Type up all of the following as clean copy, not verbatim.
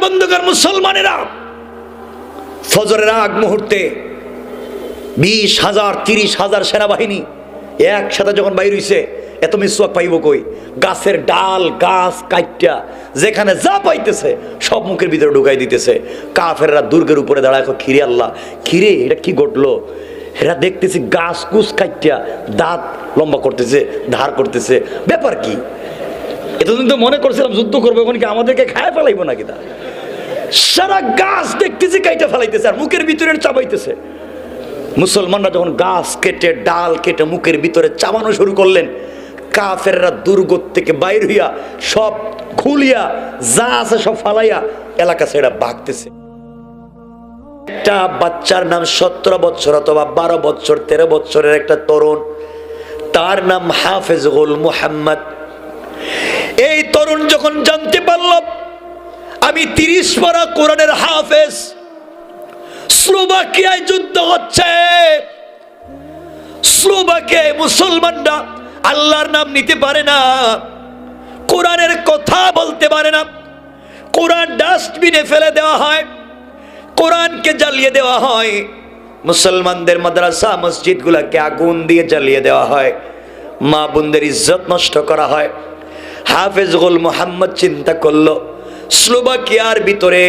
বন্ধুগণ, মুসলমানেরা ফজরের আগ মুহূর্তে 20,000 30,000 সেনাবাহিনী একসাথে যখন বাইর হইছে, এত মিসওয়াক পাইব কই? গাছের ডাল গাছ কাইটা যেখানে যা পাইতেছে সব মুখের ভিতরে ঢুকাই দিতেছে। কাফেররা দুর্গের উপরে দাঁড়ায়, খিরে আল্লাহ খিরে, এটা কি ঘটলো? এরা দেখতেছি গাছ কুচ কাইটা দাঁত লম্বা করতেছে, ধার করতেছে, ব্যাপার কি? এতদিন তো মনে করছিলাম যুদ্ধ করবো, এখন কি আমাদেরকে খায় ফেলাইবো নাকি? তা সারা গাছ দেখতেছি কাইটা ফেলাইতেছে আর মুখের ভিতরে চাবাইতেছে। মুসলমানরা যখন গাছ কেটে ডাল কেটে মুখের ভিতরে চাবানো শুরু করলেন, কাফেররা দুর্গ থেকে বাইর হইয়া সব খুলিয়া যা আছে সব ফালাইয়া এলাকা ছেড়ে ভাগতেছে। একটা বাচ্চার নাম 17 বছর অথবা 12 বছর 13 বছরের একটা তরুণ, তার নাম হাফেজুল মুহাম্মদ। এই তরুণ যখন জানতে পারল আমি 30 পারা কোরআনের হাফেজ, স্লোভাকিয়ায় যুদ্ধ হচ্ছে, স্লোভাকিয়ায় মুসলমানরা আল্লাহর নাম নিতে পারে না, কোরআনের কথা বলতে পারে না, কোরআন ডাস্টবিনে ফেলে দেওয়া হয়, কোরআনকে জ্বালিয়ে দেওয়া হয়, মুসলমানদের মাদ্রাসা মসজিদগুলোকে আগুন দিয়ে জ্বালিয়ে দেওয়া হয়, মা বোনদের ইজ্জত নষ্ট করা হয়। হাফেজুল মুহাম্মদ চিন্তা করলো স্লোভাকিয়ার ভিতরে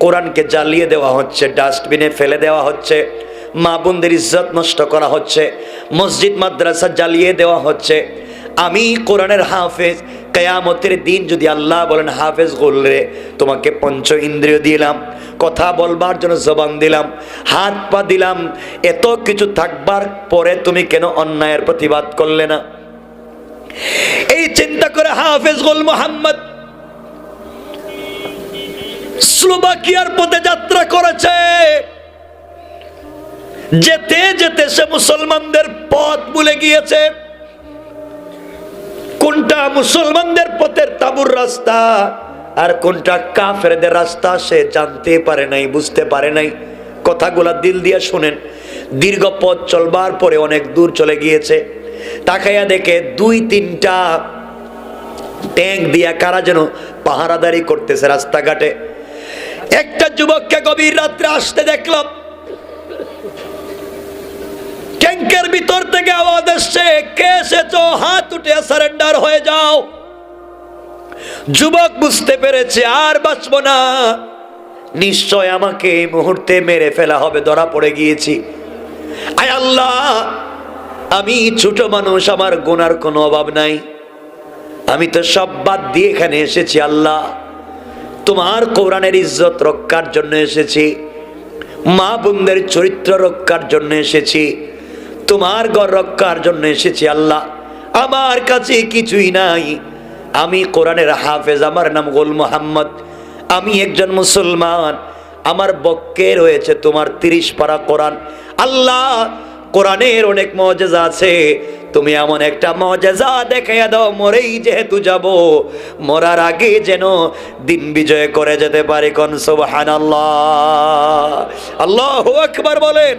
কোরআনকে জ্বালিয়ে দেওয়া হচ্ছে, ডাস্টবিনে ফেলে দেওয়া হচ্ছে, মা বোনদের ইজ্জত নষ্ট করা হচ্ছে, মসজিদ মাদ্রাসা জ্বালিয়ে দেওয়া হচ্ছে। আমি কোরআনের হাফেজ, কিয়ামতের দিন যদি আল্লাহ বলেন হাফেজ গোলরে তোমাকে পঞ্চ ইন্দ্রিয় দিলাম, কথা বলবার জন্য জবান দিলাম, হাত পা দিলাম, এত কিছু থাকবার পরে তুমি কেন অন্যায়ের প্রতিবাদ করলে না? এই চিন্তা করে হাফেজুল মুহাম্মদ স্লোভাকিয়ার পথে যাত্রা করেছে। যেতে যেতে সে মুসলমানদের পথ ভুলে গিয়েছে, কোনটা মুসলমানদের পথের তাবুর রাস্তা আর কোনটা কাফেরদের রাস্তা সে জানতে পারে নাই, বুঝতে পারে নাই। কথাগুলা দিল দিয়ে শুনেন। দীর্ঘ পথ চলবার পরে অনেক দূর চলে গিয়েছে, তাকাইয়া দেখে 2-3টা ট্যাঙ্ক দিয়া কারা যেন পাহারাদারি করতেছে রাস্তাঘাটে। একটা যুবককে গভীর রাত্রে আসতে দেখলাম, ট্যাঙ্কের ভিতর থেকে আওয়াজ আসছে, কে এসেছো? হাত উঠে সারেন্ডার হয়ে যাও। যুবক বুঝতে পেরেছে আর বাঁচবো না, নিশ্চয় আমাকে এই মুহূর্তে মেরে ফেলা হবে, ধরা পড়ে গিয়েছি। আয় আল্লাহ, আমি ছোট মানুষ, আমার গুনার কোনো অভাব নাই, আমি তো সব বাদ দিয়ে এখানে এসেছি। আল্লাহ, তোমার কোরআনের ইজ্জত রক্ষার জন্য এসেছি, মা বোনদের চরিত্র রক্ষার জন্য এসেছি, তোমার ঘর রক্ষার জন্য এসেছি। আল্লাহ, আমার কাছে কিছুই নাই, আমি কোরআনের হাফেজ, আমার নাম গোল মোহাম্মদ, আমি একজন মুসলমান, আমার বক্কে রয়েছে তোমার 30 পারা কোরআন। আল্লাহ, কোরআনের অনেক মুজিজা আছে, তুমি এমন একটা মুজিজা দেখাইয়া দাও, মরেই যেহেতু যাব, মরার আগে যেন দিন বিজয় করে যেতে পারি। কোন সুবহানাল্লাহ, আল্লাহু আকবার বলেন।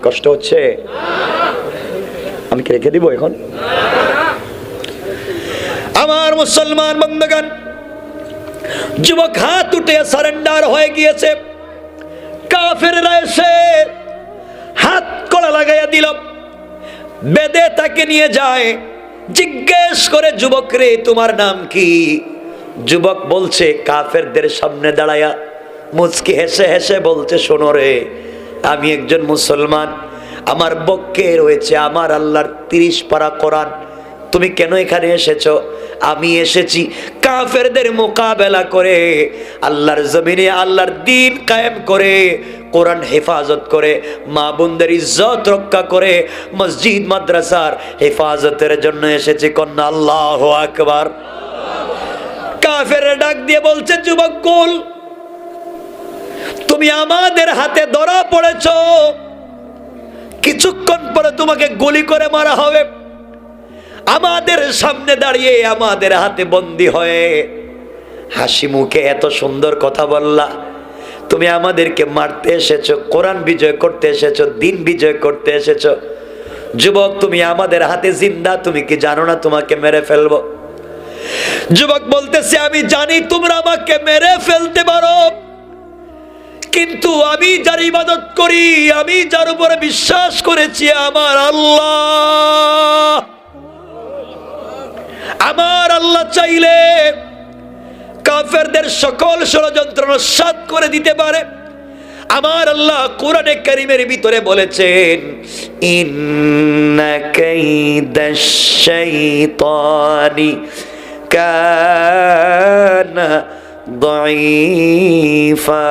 কষ্ট হচ্ছে? আমি কি রেখে দিব এখন? আমার মুসলমান বন্ধুগণ, যুবক হাত উঠে সারেন্ডার হয়ে গিয়েছে। কাফেররা এসে হাত কড়া লাগাইয়া দিল, বেদে তাকে নিয়ে যায়, জিজ্ঞেস করে যুবক রে তোমার নাম কি? যুবক বলছে, কাফেরদের সামনে দাঁড়ায়া মুচকি হেসে হেসে বলছে, শোনো রে, আমি একজন মুসলমান, আমার বক্কে রয়েছে আমার আল্লাহর 30 পারা কোরআন, তুমি কেন এখানে এসেছো? আমি এসেছি কাফেরদের মোকাবেলা করে আল্লাহর জমিনে আল্লাহর দ্বীন কায়েম করে, কোরআন হেফাজত করে, মা বোনদের ইজ্জত রক্ষা করে, মসজিদ মাদ্রাসার হেফাজতের জন্য এসেছি। কন্যা আল্লাহু আকবার। কাফেররা ডাক দিয়ে বলছে, যুবক কুল, তুমি আমাদের হাতে ধরা পড়েছ, কিছুক্ষণ পরে তোমাকে গুলি করে মারা হবে, আমাদের সামনে দাঁড়িয়ে আমাদের হাতে বন্দী হয়ে হাসি মুখে এত সুন্দর কথা বললা, তুমি আমাদেরকে মারতে এসেছো, কোরআন বিজয় করতে এসেছো, দিন বিজয় করতে এসেছো। যুবক, তুমি আমাদের হাতে জিন্দা, তুমি কি জানো না তোমাকে মেরে ফেলবো? যুবক বলতেছে, আমি জানি তোমরা আমাকে মেরে ফেলতে পারো, কিন্তু আমি যার ইবাদত করি, আমি যার উপরে বিশ্বাস করেছি, আমার আল্লাহ চাইলে কাফেরদের সকল ষড়যন্ত্র নস্যাৎ করে দিতে পারে। আমার আল্লাহ কোরআনে কারীমের ভিতরে বলেছেন, ইন্না কাইদাশ শাইতানি কানা দাঈফা।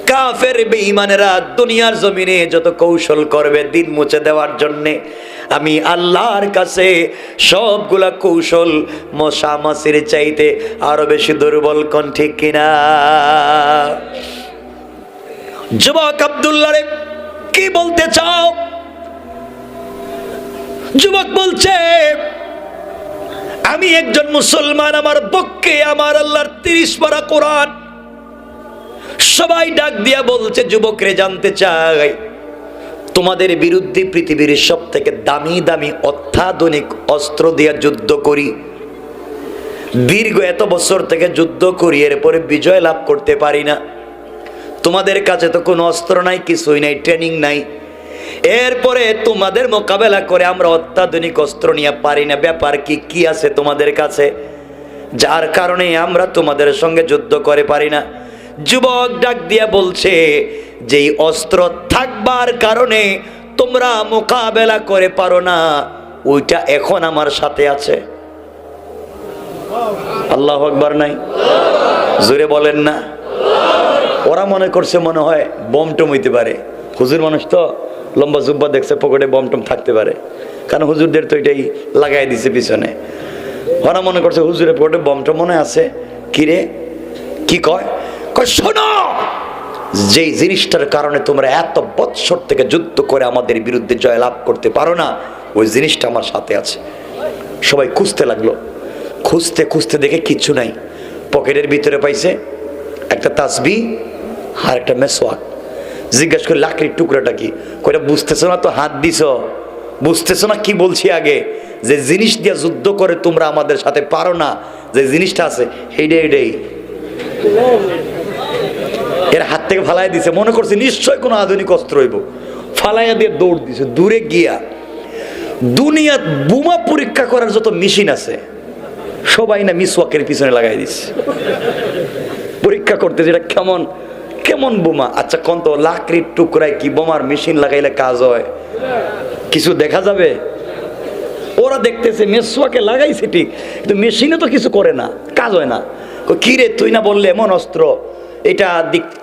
কাফের বেঈমানেরা দুনিয়ার জমিনে যত কৌশল করবে দিন মুছে দেওয়ার জন্যে, আমি আল্লাহর কাছে সবগুলা কৌশল মশা মাছির চাইতে আরো বেশি দুর্বল। কোন ঠিক কিনা? যুবক আব্দুল্লাহ রে, কি বলতে চাও? যুবক বলছে, আমি একজন মুসলমান, আমার পক্ষে আমার আল্লাহর 30 পারা কোরআন। সবাই ডাক দিয়া বলছে, যুবকরে জানতে চাই, তোমাদের বিরুদ্ধে পৃথিবীর সব থেকে দামি দামি অত্যাধুনিক অস্ত্র দিয়া যুদ্ধ করি, দীর্ঘ এত বছর থেকে যুদ্ধ করি, এরপরে বিজয় লাভ করতে পারি না। তোমাদের কাছে তো কোনো অস্ত্র নাই, কিছুই নাই, ট্রেনিং নাই, এরপরে তোমাদের মোকাবেলা করে আমরা অত্যাধুনিক অস্ত্র নিয়ে পারি না। ব্যাপার কি? কি আছে তোমাদের কাছে যার কারণে আমরা তোমাদের সঙ্গে যুদ্ধ করে পারি না? যুবক ডাক দিয়া বলছে, যেই অস্ত্র থাকবার কারণে তোমরা মোকাবেলা করে পারো না, ওইটা এখন আমার সাথে আছে। আল্লাহু আকবার নাই? জোরে বলেন না। ওরা মনে করছে মনে হয় বম টম হইতে পারে। হুজুর মানুষ তো, লম্বা জুব্বা দেখছে, পকেটে বম টম থাকতে পারে, কারণ হুজুরদের তো এটাই লাগাই দিছে পিছনে। ওরা মনে করছে হুজুরের পকেটে বম টম মনে আছে। কিরে, কি কয়? শোনো, যেই জিনিসটার কারণে তোমরা এত বৎসর থেকে যুদ্ধ করে আমাদের বিরুদ্ধে জয় লাভ করতে পারো না, ওই জিনিসটা আমার সাথে আছে। সবাই খুঁজতে লাগলো, খুঁজতে খুঁজতে দেখে কিচ্ছু নাই। পকেটের ভিতরে পাইছে একটা তাসবিহ আর একটা মেসওয়াক। জিজ্ঞাসা করে, লাকড়ির টুকরাটা কি? কইটা বুঝতেছো না তো, হাত দিছ, বুঝতেছো না কি বলছি আগে? যে জিনিস দিয়ে যুদ্ধ করে তোমরা আমাদের সাথে পারো না, যে জিনিসটা আছে এইটাই। এর হাত থেকে ফালাই দিছে, মনে করছে নিশ্চয় কোনো আধুনিক অস্ত্র হইব, ফালাইয়া দিয়ে দৌড় দিছে। দূরে গিয়া দুনিয়ার বোমা পরীক্ষা করার যত মেশিন আছে সবাই না মিসওয়াকের পিছনে লাগাই দিছে, পরীক্ষা করতে, যেটা কেমন কেমন বোমা। আচ্ছা কোন তো, লাকড়ির টুকরায় কি বোমার মেশিন লাগাইলে কাজ হয়? কিছু দেখা যাবে? ওরা দেখতেছে মেসওয়াকে লাগাইছে ঠিক, কিন্তু মেশিনে তো কিছু করে না, কাজ হয় না। কি রে, তুই না বললে এমন অস্ত্র, এটা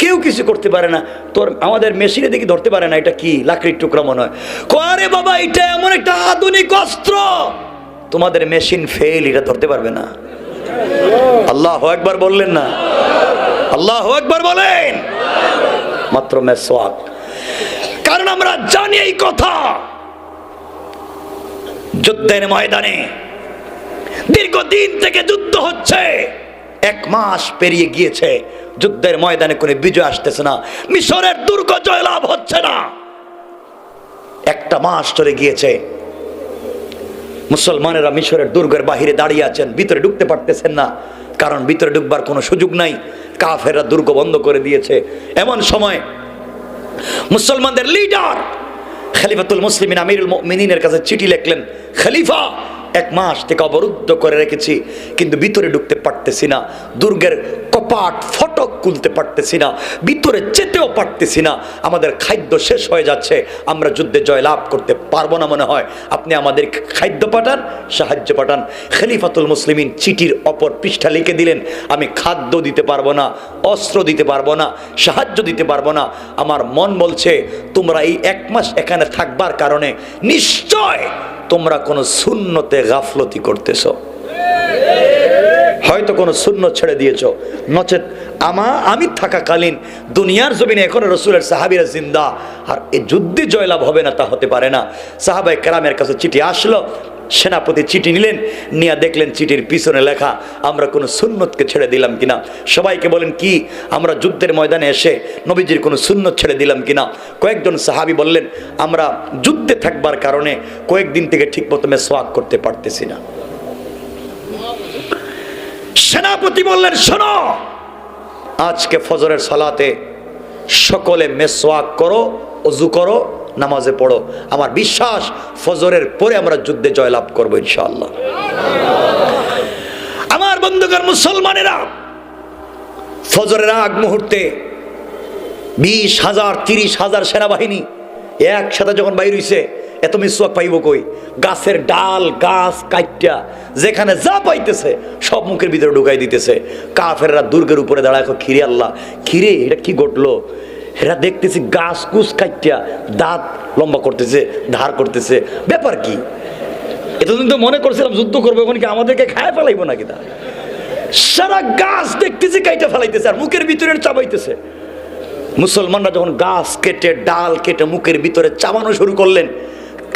কেউ কিছু করতে পারে না, তোর আমাদের মেশিনে দেখি ধরতে পারে না, এটা কি? লাকড়ির টুকরা মনে হয়। আরে বাবা, এটা এমন একটা আধুনিক অস্ত্র, তোমাদের মেশিন ফেল, এটা ধরতে পারবে না। আল্লাহু আকবার বললেন না? আল্লাহু আকবার বলেন। মাত্র মেসওয়াক। কারণ আমরা জানি এই কথা, যুদ্ধের ময়দানে দীর্ঘদিন থেকে যুদ্ধ হচ্ছে, 1 মাস পেরিয়ে গিয়েছে, যুদ্ধের ময়দানে কোনো বিজয় আসতেছে না, মিশরের দুর্গ জয়লাভ হচ্ছে না। 1টা মাস চলে গিয়েছে, মুসলমানেরা মিশরের দুর্গের বাহিরে দাঁড়িয়ে আছেন, ভিতরে ঢুকতে পারতেছেন না, কারণ ভিতরে ঢুকবার কোনো সুযোগ নাই, কাফেররা দুর্গ বন্ধ করে দিয়েছে। এমন সময় মুসলমানদের লিডার খলিফাতুল মুসলিমিন আমিরুল মুমিনিনের কাছে চিঠি লিখলেন, খলিফা, 1 মাস থেকে অবরুদ্ধ করে রেখেছি, কিন্তু ভিতরে ঢুকতে পারতেছি না, দুর্গের কপাট ফটক খুলতে পারতেছি না, ভিতরে যেতেও পারতেছি না, আমাদের খাদ্য শেষ হয়ে যাচ্ছে, আমরা যুদ্ধে জয় লাভ করতে পারবো না মনে হয়, আপনি আমাদের খাদ্য পাঠান, সাহায্য পাঠান। খলিফাতুল মুসলিমিন চিঠির অপর পৃষ্ঠা লিখে দিলেন, আমি খাদ্য দিতে পারবো না, অস্ত্র দিতে পারবো না, সাহায্য দিতে পারবো না, আমার মন বলছে তোমরা এই 1 মাস এখানে থাকবার কারণে নিশ্চয় তোমরা কোনো সুন্নতে গাফলতি করতেছো, হয়তো কোনো সুন্নত ছেড়ে দিয়েছো, নচেত আমি থাকাকালীন দুনিয়ার জমিনে এখনো রসুলের সাহাবীরা জিন্দা, আর এই যুদ্ধে জয়লাভ হবে না তা হতে পারে না। সাহাবায়ে কেরামের কাছে চিঠি আসলো, সেনাপতি চিঠি নিলেন, নিয়ে দেখলেন চিঠির পিছনে লেখা আমরা কোনো সুন্নতকে ছেড়ে দিলাম কিনা। সবাইকে বলেন কি আমরা যুদ্ধের ময়দানে এসে নবীজির কোনো সুন্নত ছেড়ে দিলাম কিনা। কয়েকজন সাহাবী বললেন আমরা যুদ্ধে থাকবার কারণে কয়েকদিন থেকে ঠিক মতো মেসওয়াক করতে পারতেছি না। সেনাপতি বললেন শোনো, আজকে ফজরের সালাতে সকলে মেসওয়াক করো, ওযু করো, নামাজে পড়ো। আমার বিশ্বাস ফজরের পরে আমরা যুদ্ধে জয়লাভ করবো ইনশাআল্লাহ। আমার বন্ধুগণ মুসলমানেরা, ফজরের আগ মুহূর্তে 20,000 30,000 সেনাবাহিনী একসাথে যখন বাইর হইছে, এত মিসওয়াক পাইব কই? গাছের ডাল গাছ কাইটা যেখানে যা পাইতেছে সব মুখের ভিতরে ঢুকাই দিতেছে। কাফেররা দুর্গের উপরে দাঁড়ায়, খিরে আল্লাহ খিরে এটা কি ঘটলো? এরা দেখতেছি গাছ কুচ কাইটা দাঁত লম্বা করতেছে, ধার করতেছে, ব্যাপার কি? এতদিন তো মনে করছিলাম যুদ্ধ করবো, এখন কি আমাদেরকে খায় ফেলাইবো নাকি? তা সারা গাছ দেখতেছি কাইটা ফেলাইতেছে আর মুখের ভিতরে চাবাইতেছে। মুসলমানরা যখন গাছ কেটে ডাল কেটে মুখের ভিতরে চাবানো শুরু করলেন,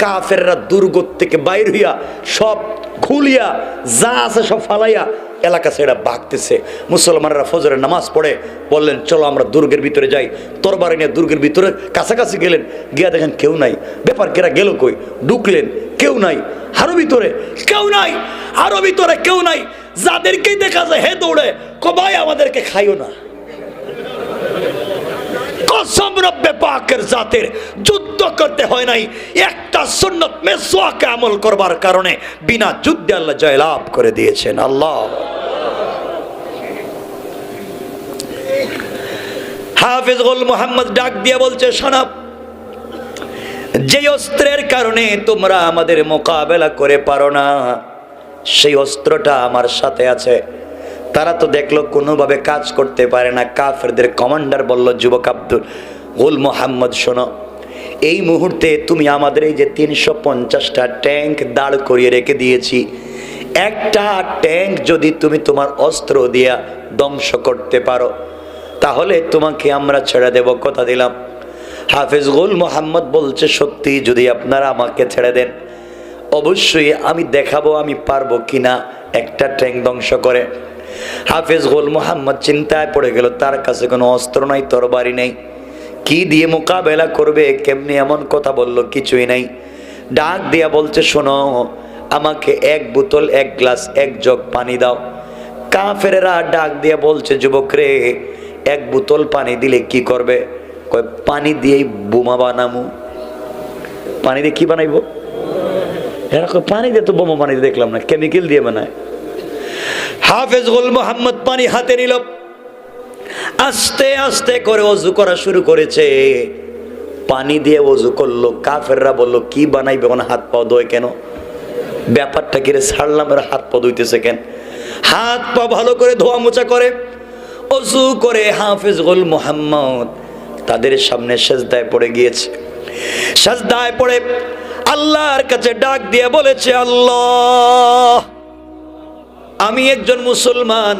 কাফেররা দুর্গ থেকে বাইর হইয়া সব খুলিয়া যা আছে সব ফালাইয়া এলাকা ছেড়ে ভাগতেছে। মুসলমানরা ফজরের নামাজ পড়ে বললেন চলো আমরা দুর্গের ভিতরে যাই। তরবারি নিয়ে দুর্গের ভিতরে কাছাকাছি গেলেন, গিয়া দেখেন কেউ নাই। ব্যাপার কেরা গেল কই? ঢুকলেন, কেউ নাই। আরো ভিতরে কেউ নাই, আরো ভিতরে কেউ নাই। যাদেরকেই দেখা যায় হে দৌড়ে কবাই আমাদেরকে খাইও না। কসম রব্বে পাকের জাতের, যুদ্ধ করতে হয় নাই, একটা সুন্নত মেসওয়াকে আমল করবার কারণে বিনা যুদ্ধে আল্লাহ জয়লাভ করে দিয়েছেন। আল্লাহ হাফেজ গোল মোহাম্মদ ডাক দিয়ে বলছে শোনো, যে অস্ত্রের কারণে তোমরা আমাদের মোকাবেলা করে পারো না সেই অস্ত্রটা আমার সাথে আছে। তারা তো দেখলো কোনোভাবে কাজ করতে পারে না। কাফেরদের কমান্ডার বলল যুবক আব্দুল গোল মোহাম্মদ শোনো, এই মুহূর্তে তুমি আমাদের এই যে 350টা ট্যাঙ্ক দাঁড় করিয়ে রেখে দিয়েছি, একটা ট্যাঙ্ক যদি তুমি তোমার অস্ত্র দিয়া ধ্বংস করতে পারো তাহলে তোমাকে আমরা ছেড়ে দেব, কথা দিলাম। হাফেজ গোল মোহাম্মদ বলছে সত্যি যদি আপনারা আমাকে ছেড়ে দেন অবশ্যই আমি দেখাবো আমি পারবো কিনা একটা ট্যাঙ্ক ধ্বংস করে। হাফেজ গোল মোহাম্মদ চিন্তায় পড়ে গেল, তার কাছে কোনো অস্ত্র নাই, তরবারি নেই, কি দিয়ে মোকাবেলা করবে? কেমনি এমন কথা বললো, কিছুই নাই। ডাক দিয়া বলছে শোনো, আমাকে এক বোতল, এক গ্লাস, এক জগ পানি দাও। কাফেরেরা ডাক দিয়া বলছে যুবক রে, এক বোতল পানি দিলে কি করবে? কয় পানি দিয়েই বোমা বানামু। পানি দিয়ে কি বানাইবো? এরকম পানি দিয়ে তো বোমা বানাইতে দেখলাম না, কেমিক্যাল দিয়ে বানায়। হাফেজ গোল মোহাম্মদ পানি হাতে নিল, আস্তে আস্তে করে ওযু করা শুরু করেছে। পানি দিয়ে ওযু করলো। কাফেররা বলল কি বানাইবে? মানে হাত পা ধোয় কেন? ব্যাপারটা কি রে? ছাড়লাম, এর হাত পা ধুইতেছে কেন? হাত পা ভালো করে ধোয়া মোছা করে ওযু করে হাফেজ গোল মোহাম্মদ তাদের সামনে সেজদায় পড়ে গিয়েছে। সেজদায় পড়ে আল্লাহর কাছে ডাক দিয়ে বলেছে আল্লাহ, আমি একজন মুসলমান,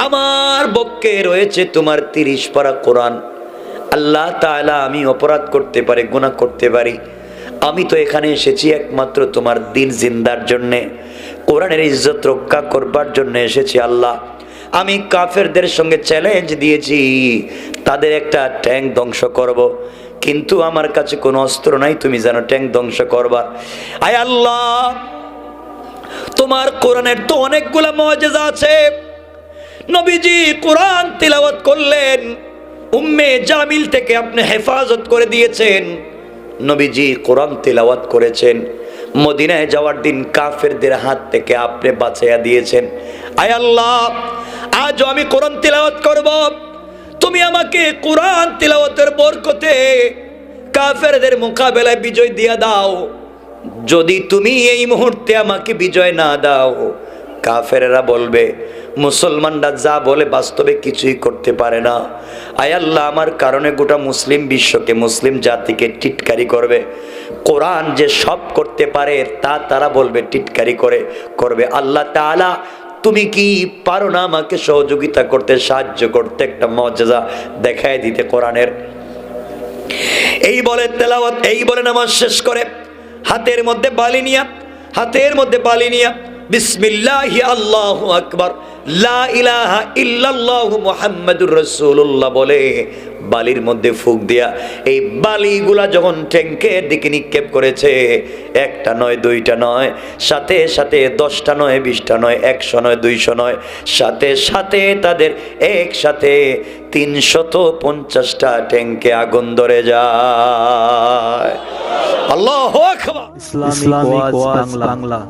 আমার বক্ষে রয়েছে তোমার 30 পারা কোরআন। আল্লাহ তাআলা আমি অপরাধ করতে পারি, গুনাহ করতে পারি, আমি তো এখানে এসেছি একমাত্র তোমার দিন জিন্দার জন্যে, কোরআনের ইজ্জত রক্ষা করবার জন্য এসেছি। আল্লাহ আমি কাফেরদের সঙ্গে চ্যালেঞ্জ দিয়েছি তাদের একটা ট্যাঙ্ক ধ্বংস করব, কিন্তু আমার কাছে কোনো অস্ত্র নাই, তুমি জানো ট্যাঙ্ক ধ্বংস করবা। আয় আল্লাহ, তোমার কোরআনের তো অনেকগুলা মুআজিজা আছে। নবীজি কোরআন তিলাওয়াত করলেন, উম্মে জামিল থেকে আপনি হেফাজত করে দিয়েছেন। নবীজি কোরআন তিলাওয়াত করেছেন, মদিনায় যাওয়ার দিন কাফেরদের হাত থেকে আপনি বাঁচাইয়া দিয়েছেন। আয় আল্লাহ, আজ আমি কোরআন তিলাওয়াত করব, তুমি আমাকে কোরআন তিলাওয়াতের বরকতে কাফেরদের মোকাবেলায় বিজয় দিয়া দাও। যদি তুমি এই মুহূর্তে আমাকে বিজয় না দাও, কাফেররা বলবে মুসলমানরা যা বলে বাস্তবে কিছুই করতে পারে না। আয় আল্লাহ, আমার কারণে গোটা মুসলিম বিশ্বকে, মুসলিম জাতিকে টিটকারি করবে। কোরআন যে সব করতে পারে তা তারা বলবে টিটকারি করবে। আল্লাহ তাআলা তুমি কি পারো না আমাকে সহযোগিতা করতে, সাহায্য করতে, একটা মুআজিজা দেখায় দিতে কোরআনের? এই বলে তেলাওয়াত, এই বলে নামাজ শেষ করে হাতের মধ্যে বালি নিয়ে হাতের মধ্যে বালি নিয়া বিসমিল্লাহি আল্লাহু আকবার লা ইলাহা ইল্লাল্লাহু মুহাম্মাদুর রাসূলুল্লাহ বলে বালির মধ্যে ফুঁক দিয়া এই বালিগুলা যখন ট্যাঙ্কের দিকে নিক্ষেপ করেছে, একটা নয় দুইটা নয়, সাথে সাথে 10টা নয় 20টা নয় 100 নয় 200 নয়, সাথে সাথে তাদের একসাথে 350টা ট্যাঙ্কে আগুন ধরে যায়। আল্লাহু আকবার। ইসলামিক ওয়াজ বাংলা।